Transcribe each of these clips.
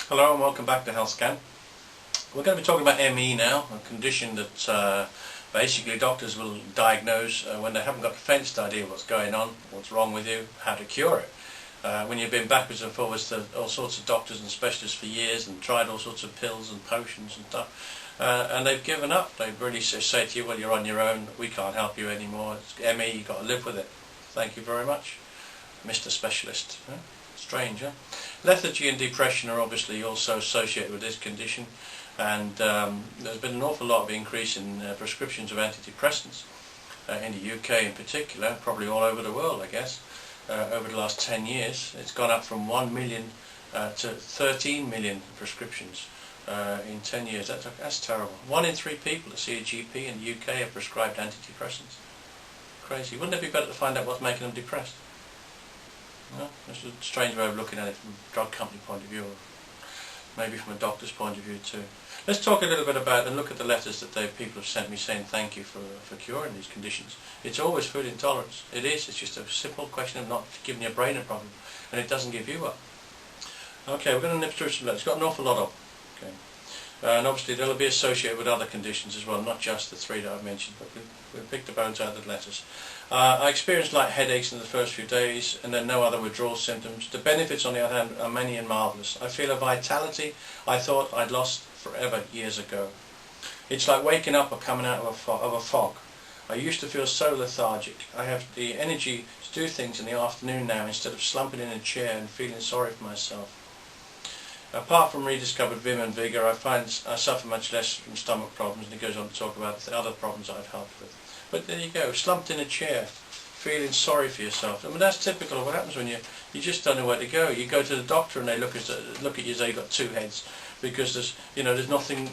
Hello and welcome back to NETSCAN. We're going to be talking about ME now, a condition that basically doctors will diagnose when they haven't got the faintest idea what's going on, what's wrong with you, how to cure it. When you've been backwards and forwards to all sorts of doctors and specialists for years and tried all sorts of pills and potions and stuff, and they've given up. They really say to you, well, you're on your own, we can't help you anymore, it's ME, you've got to live with it. Thank you very much, Mr. Specialist. Strange, huh? Lethargy and depression are obviously also associated with this condition, and there's been an awful lot of increase in prescriptions of antidepressants in the UK in particular, probably all over the world I guess, over the last 10 years. It's gone up from 1 million to 13 million prescriptions in 10 years. That's terrible. 1 in 3 people that see a GP in the UK are prescribed antidepressants. Crazy. Wouldn't it be better to find out what's making them depressed? No? It's a strange way of looking at it from a drug company point of view, or maybe from a doctor's point of view too. Let's talk a little bit about and look at the letters that people have sent me saying thank you for curing these conditions. It's always food intolerance. It is. It's just a simple question of not giving your brain a problem, and it doesn't give you up. Okay, we're going to nip through some letters. It's got an awful lot of them. Okay. And obviously they'll be associated with other conditions as well, not just the 3 that I've mentioned, but we've picked the bones out of the letters. I experienced light headaches in the first few days and then no other withdrawal symptoms. The benefits on the other hand are many and marvellous. I feel a vitality I thought I'd lost forever years ago. It's like waking up or coming out of a fog. I used to feel so lethargic. I have the energy to do things in the afternoon now instead of slumping in a chair and feeling sorry for myself. Apart from rediscovered vim and vigour, I find I suffer much less from stomach problems, and he goes on to talk about the other problems I've helped with. But there you go, slumped in a chair, feeling sorry for yourself. I mean, that's typical of what happens when you just don't know where to go. You go to the doctor and they look at you as though you've got 2 heads, because there's nothing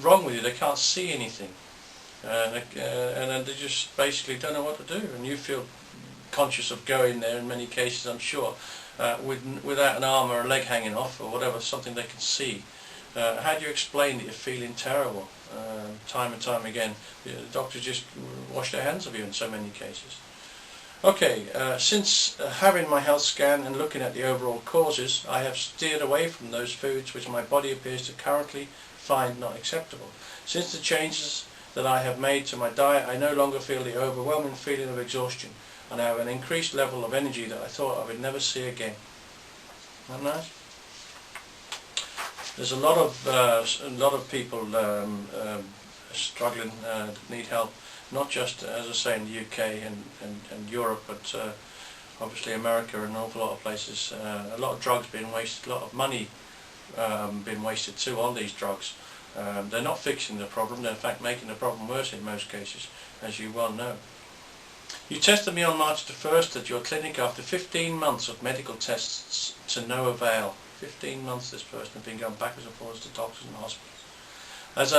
wrong with you. They can't see anything, and then they just basically don't know what to do. And you feel conscious of going there in many cases, I'm sure, without an arm or a leg hanging off or whatever, something they can see. How do you explain that you're feeling terrible? Time and time again, the doctors just wash their hands of you in so many cases. Okay, since having my health scan and looking at the overall causes, I have steered away from those foods which my body appears to currently find not acceptable. Since the changes that I have made to my diet, I no longer feel the overwhelming feeling of exhaustion, and I have an increased level of energy that I thought I would never see again. Isn't that nice? There's a lot of people struggling, need help, not just, as I say, in the UK and Europe, but obviously America and an awful lot of places. A lot of drugs being wasted, a lot of money being wasted too on these drugs. They're not fixing the problem, they're in fact making the problem worse in most cases, as you well know. You tested me on March the 1st at your clinic after 15 months of medical tests to no avail. 15 months this person has been going backwards and forwards to doctors and hospitals. As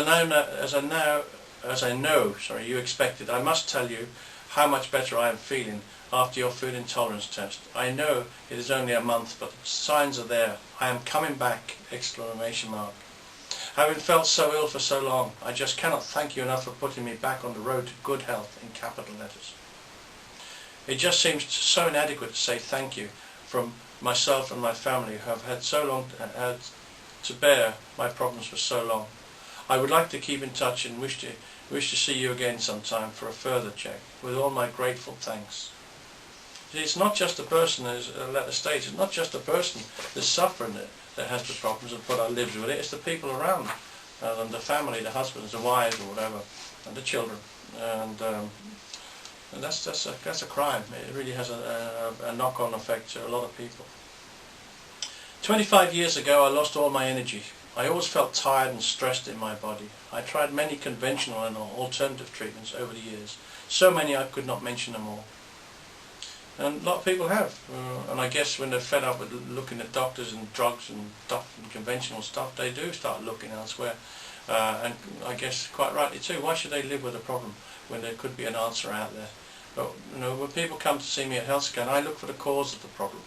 I know, you expected, I must tell you how much better I am feeling after your food intolerance test. I know it is only a month, but the signs are there. I am coming back! Exclamation mark. Having felt so ill for so long, I just cannot thank you enough for putting me back on the road to good health in capital letters. It just seems so inadequate to say thank you from myself and my family who have had so long to bear my problems for so long. I would like to keep in touch and wish to see you again sometime for a further check. With all my grateful thanks. It's not just the person, as a letter states, it's not just the person that's suffering that has the problems and put our lives with it. It's the people around them, the family, the husbands, the wives, or whatever, and the children. And that's a crime. It really has a knock-on effect to a lot of people. 25 years ago I lost all my energy. I always felt tired and stressed in my body. I tried many conventional and alternative treatments over the years. So many I could not mention them all. And a lot of people have. And I guess when they're fed up with looking at doctors and drugs and stuff and conventional stuff, they do start looking elsewhere. And I guess quite rightly too. Why should they live with a problem when there could be an answer out there? But when people come to see me at NETSCAN, I look for the cause of the problem,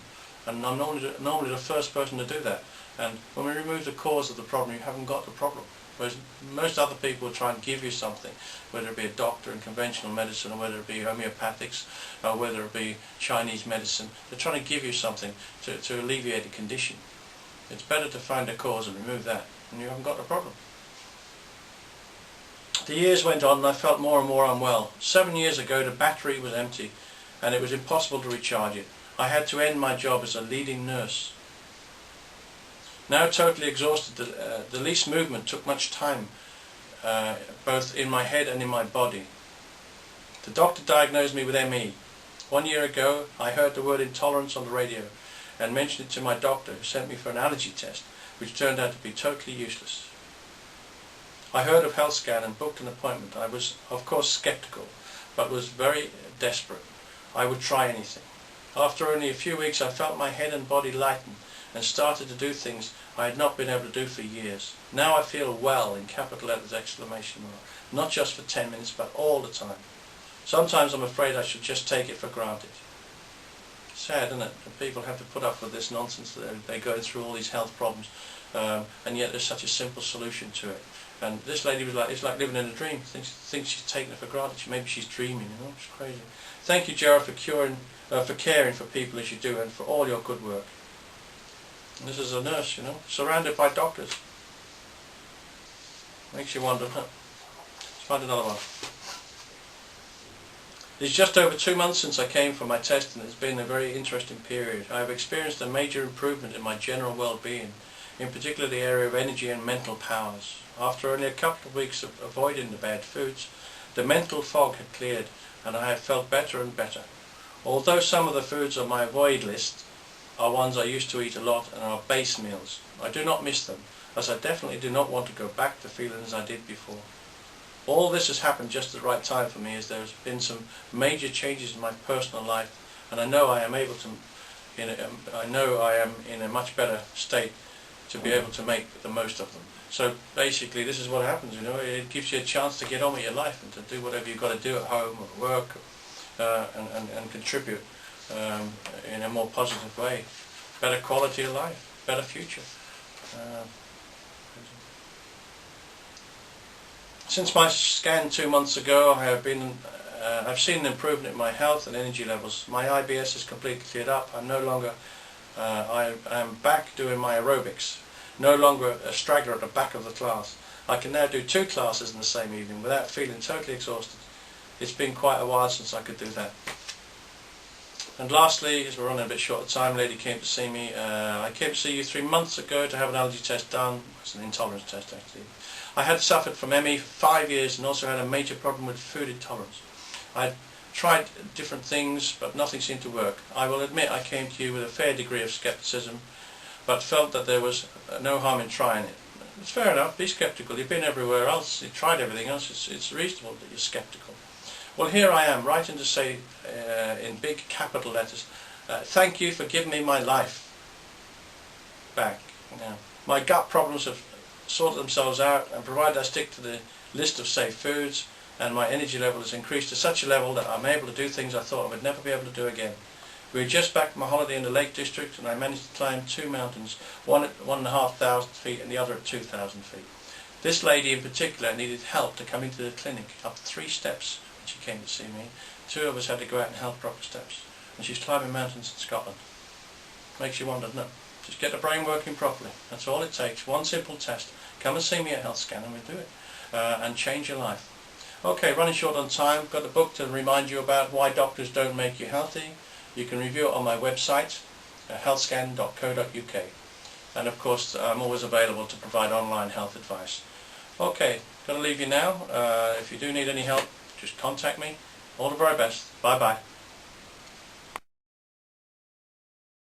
and I'm normally the first person to do that. And when we remove the cause of the problem, you haven't got the problem. Whereas most other people will try and give you something, whether it be a doctor in conventional medicine, or whether it be homeopathics, or whether it be Chinese medicine. They're trying to give you something to alleviate a condition. It's better to find a cause and remove that, and you haven't got a problem. The years went on and I felt more and more unwell. 7 years ago the battery was empty and it was impossible to recharge it. I had to end my job as a leading nurse. Now totally exhausted, the least movement took much time, both in my head and in my body. The doctor diagnosed me with ME. 1 year ago I heard the word intolerance on the radio and mentioned it to my doctor, who sent me for an allergy test, which turned out to be totally useless. I heard of NETSCAN and booked an appointment. I was of course sceptical, but was very desperate. I would try anything. After only a few weeks I felt my head and body lighten and started to do things I had not been able to do for years. Now I feel well, in capital letters, exclamation mark. Not just for 10 minutes, but all the time. Sometimes I'm afraid I should just take it for granted. Sad, isn't it? That people have to put up with this nonsense. They're going through all these health problems, and yet there's such a simple solution to it. And this lady was like, it's like living in a dream. Thinks she's taking it for granted. Maybe she's dreaming, you know. It's crazy. Thank you, Gerald, for caring for people as you do, and for all your good work. And this is a nurse, you know, surrounded by doctors. Makes you wonder, huh? Let's find another one. It's just over 2 months since I came for my test, and it's been a very interesting period. I have experienced a major improvement in my general well-being, in particular the area of energy and mental powers. After only a couple of weeks of avoiding the bad foods, the mental fog had cleared, and I have felt better and better. Although some of the foods on my avoid list are ones I used to eat a lot and are base meals, I do not miss them, as I definitely do not want to go back to feeling as I did before. All this has happened just at the right time for me, as there has been some major changes in my personal life, and I know I am in a much better state to be able to make the most of them. So basically, this is what happens. You know, it gives you a chance to get on with your life and to do whatever you've got to do at home or work, and contribute in a more positive way. Better quality of life, better future. Since my scan 2 months ago, I've seen an improvement in my health and energy levels. My IBS is completely cleared up. I'm no longer, I am back doing my aerobics. No longer a straggler at the back of the class. I can now do 2 classes in the same evening without feeling totally exhausted. It's been quite a while since I could do that. And lastly, as we're running a bit short of time, a lady came to see me. I came to see you 3 months ago to have an allergy test done. It's an intolerance test, actually. I had suffered from ME for 5 years and also had a major problem with food intolerance. I tried different things, but nothing seemed to work. I will admit I came to you with a fair degree of scepticism, but felt that there was no harm in trying it. It's fair enough, be sceptical. You've been everywhere else, you've tried everything else, it's reasonable that you're sceptical. Well, here I am, writing to say, in big capital letters, thank you for giving me my life back. Now, my gut problems have sorted themselves out, and provided I stick to the list of safe foods, and my energy level has increased to such a level that I'm able to do things I thought I would never be able to do again. We were just back from a holiday in the Lake District, and I managed to climb 2 mountains, one at 1,500 feet and the other at 2,000 feet. This lady in particular needed help to come into the clinic, up 3 steps when she came to see me. 2 of us had to go out and help her up the steps, and she's climbing mountains in Scotland. Makes you wonder, doesn't it? Just get the brain working properly. That's all it takes. One simple test. Come and see me at NETSCAN and we'll do it. And change your life. Okay, running short on time. Got a book to remind you about why doctors don't make you healthy. You can review it on my website, healthscan.co.uk. And of course, I'm always available to provide online health advice. Okay, got to leave you now. If you do need any help, just contact me. All the very best. Bye bye.